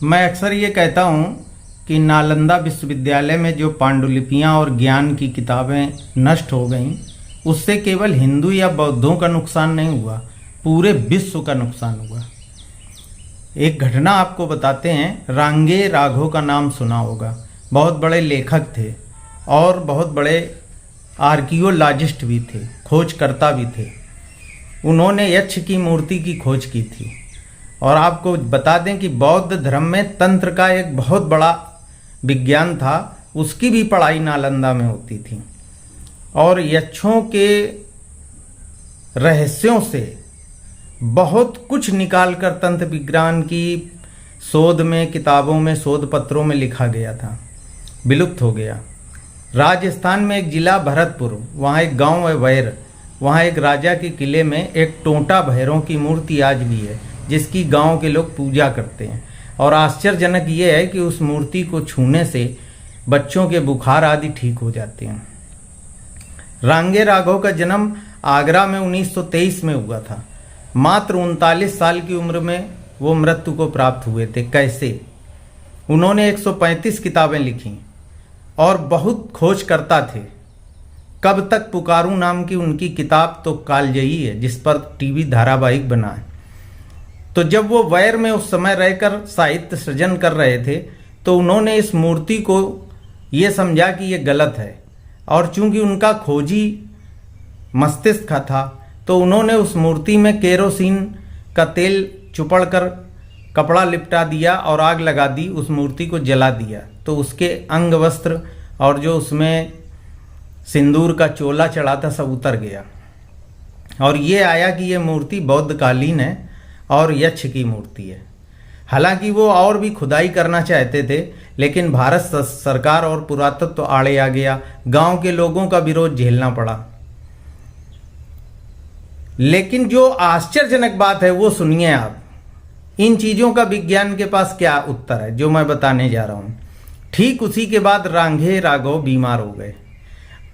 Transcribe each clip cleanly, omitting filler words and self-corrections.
मैं अक्सर ये कहता हूँ कि नालंदा विश्वविद्यालय में जो पांडुलिपियाँ और ज्ञान की किताबें नष्ट हो गईं, उससे केवल हिंदू या बौद्धों का नुकसान नहीं हुआ, पूरे विश्व का नुकसान हुआ। एक घटना आपको बताते हैं। रांगे राघव का नाम सुना होगा। बहुत बड़े लेखक थे और बहुत बड़े आर्कियोलॉजिस्ट भी थे, खोजकर्ता भी थे। उन्होंने यक्ष की मूर्ति की खोज की थी। और आपको बता दें कि बौद्ध धर्म में तंत्र का एक बहुत बड़ा विज्ञान था, उसकी भी पढ़ाई नालंदा में होती थी। और यक्षों के रहस्यों से बहुत कुछ निकालकर तंत्र विज्ञान की शोध में, किताबों में, शोध पत्रों में लिखा गया था, विलुप्त हो गया। राजस्थान में एक जिला भरतपुर, वहाँ एक गांव है वैर, वहाँ एक राजा के किले में एक टोंटा भैरों की मूर्ति आज भी है, जिसकी गांव के लोग पूजा करते हैं। और आश्चर्यजनक ये है कि उस मूर्ति को छूने से बच्चों के बुखार आदि ठीक हो जाते हैं। रांगे राघव का जन्म आगरा में 1923 में हुआ था। मात्र 39 साल की उम्र में वो मृत्यु को प्राप्त हुए थे। कैसे? उन्होंने 135 किताबें लिखी और बहुत खोजकर्ता थे। कब तक पुकारूं नाम की उनकी किताब तो कालजयी है, जिस पर टीवी धारावाहिक बना है। तो जब वो वैर में उस समय रहकर साहित्य सृजन कर रहे थे, तो उन्होंने इस मूर्ति को ये समझा कि ये गलत है। और चूंकि उनका खोजी मस्तिष्क का था, तो उन्होंने उस मूर्ति में केरोसिन का तेल चुपड़कर कपड़ा लिपटा दिया और आग लगा दी, उस मूर्ति को जला दिया। तो उसके अंग वस्त्र और जो उसमें सिंदूर का चोला चढ़ा था सब उतर गया। और ये आया कि ये मूर्ति बौद्ध कालीन है और यक्ष की मूर्ति है। हालांकि वो और भी खुदाई करना चाहते थे, लेकिन भारत सरकार और पुरातत्व आड़े आ गया। गांव के लोगों का विरोध झेलना पड़ा। लेकिन जो आश्चर्यजनक बात है वो सुनिए आप। इन चीज़ों का विज्ञान के पास क्या उत्तर है जो मैं बताने जा रहा हूँ। ठीक उसी के बाद रांगे राघव बीमार हो गए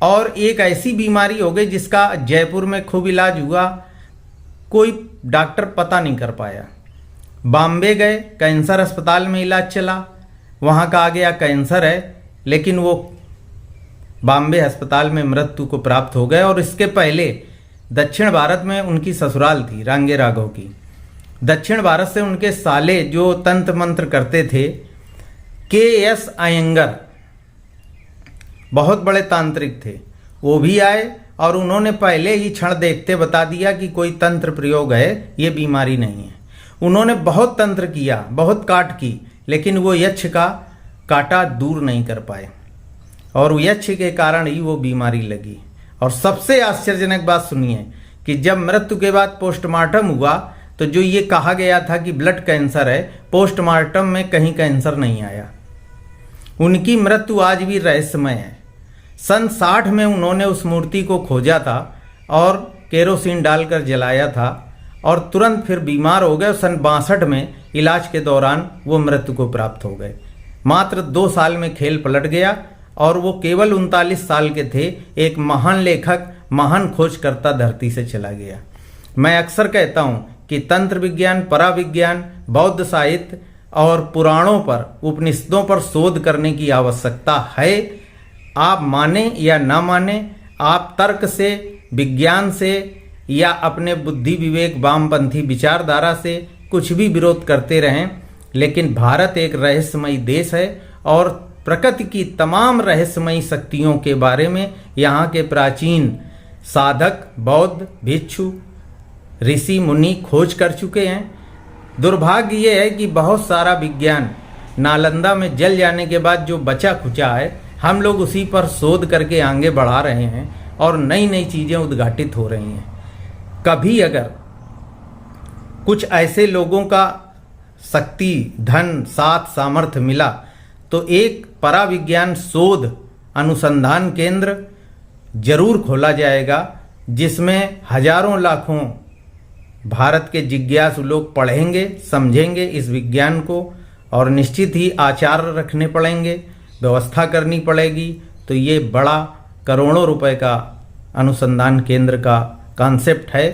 और एक ऐसी बीमारी हो गई जिसका जयपुर में खूब इलाज हुआ, कोई डॉक्टर पता नहीं कर पाया। बॉम्बे गए, कैंसर अस्पताल में इलाज चला, वहाँ कहा गया कैंसर है, लेकिन वो बॉम्बे अस्पताल में मृत्यु को प्राप्त हो गए। और इसके पहले दक्षिण भारत में उनकी ससुराल थी रांगे राघव की। दक्षिण भारत से उनके साले जो तंत्र मंत्र करते थे, के.एस. अयंगर, बहुत बड़े तांत्रिक थे, वो भी आए और उन्होंने पहले ही क्षण देखते बता दिया कि कोई तंत्र प्रयोग है, ये बीमारी नहीं है। उन्होंने बहुत तंत्र किया, बहुत काट की, लेकिन वो यक्ष का काटा दूर नहीं कर पाए और यक्ष के कारण ही वो बीमारी लगी। और सबसे आश्चर्यजनक बात सुनिए कि जब मृत्यु के बाद पोस्टमार्टम हुआ, तो जो ये कहा गया था कि ब्लड कैंसर है, पोस्टमार्टम में कहीं कैंसर नहीं आया। उनकी मृत्यु आज भी रहस्यमय है। सन 60 में उन्होंने उस मूर्ति को खोजा था और केरोसिन डालकर जलाया था और तुरंत फिर बीमार हो गए। सन 62 में इलाज के दौरान वो मृत्यु को प्राप्त हो गए। मात्र 2 साल में खेल पलट गया और वो केवल 39 साल के थे। एक महान लेखक, महान खोजकर्ता धरती से चला गया। मैं अक्सर कहता हूँ कि तंत्र विज्ञान, पराविज्ञान, बौद्ध साहित्य और पुराणों पर, उपनिषदों पर शोध करने की आवश्यकता है। आप माने या ना माने, आप तर्क से, विज्ञान से या अपने बुद्धि विवेक वामपंथी विचारधारा से कुछ भी विरोध करते रहें, लेकिन भारत एक रहस्यमयी देश है और प्रकृति की तमाम रहस्यमयी शक्तियों के बारे में यहाँ के प्राचीन साधक, बौद्ध, भिक्षु, ऋषि मुनि खोज कर चुके हैं। दुर्भाग्य ये है कि बहुत सारा विज्ञान नालंदा में जल जाने के बाद जो बचा खुचा है, हम लोग उसी पर शोध करके आगे बढ़ा रहे हैं और नई नई चीज़ें उद्घाटित हो रही हैं। कभी अगर कुछ ऐसे लोगों का शक्ति, धन, साथ, सामर्थ्य मिला तो एक पराविज्ञान शोध अनुसंधान केंद्र जरूर खोला जाएगा, जिसमें हजारों लाखों भारत के जिज्ञासु लोग पढ़ेंगे, समझेंगे इस विज्ञान को और निश्चित ही आचार रखने पड़ेंगे, व्यवस्था करनी पड़ेगी। तो ये बड़ा करोड़ों रुपए का अनुसंधान केंद्र का कॉन्सेप्ट है।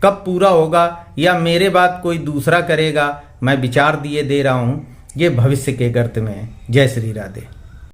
कब पूरा होगा या मेरे बाद कोई दूसरा करेगा, मैं विचार दिए दे रहा हूँ ये भविष्य के गर्त में है। जय श्री राधे।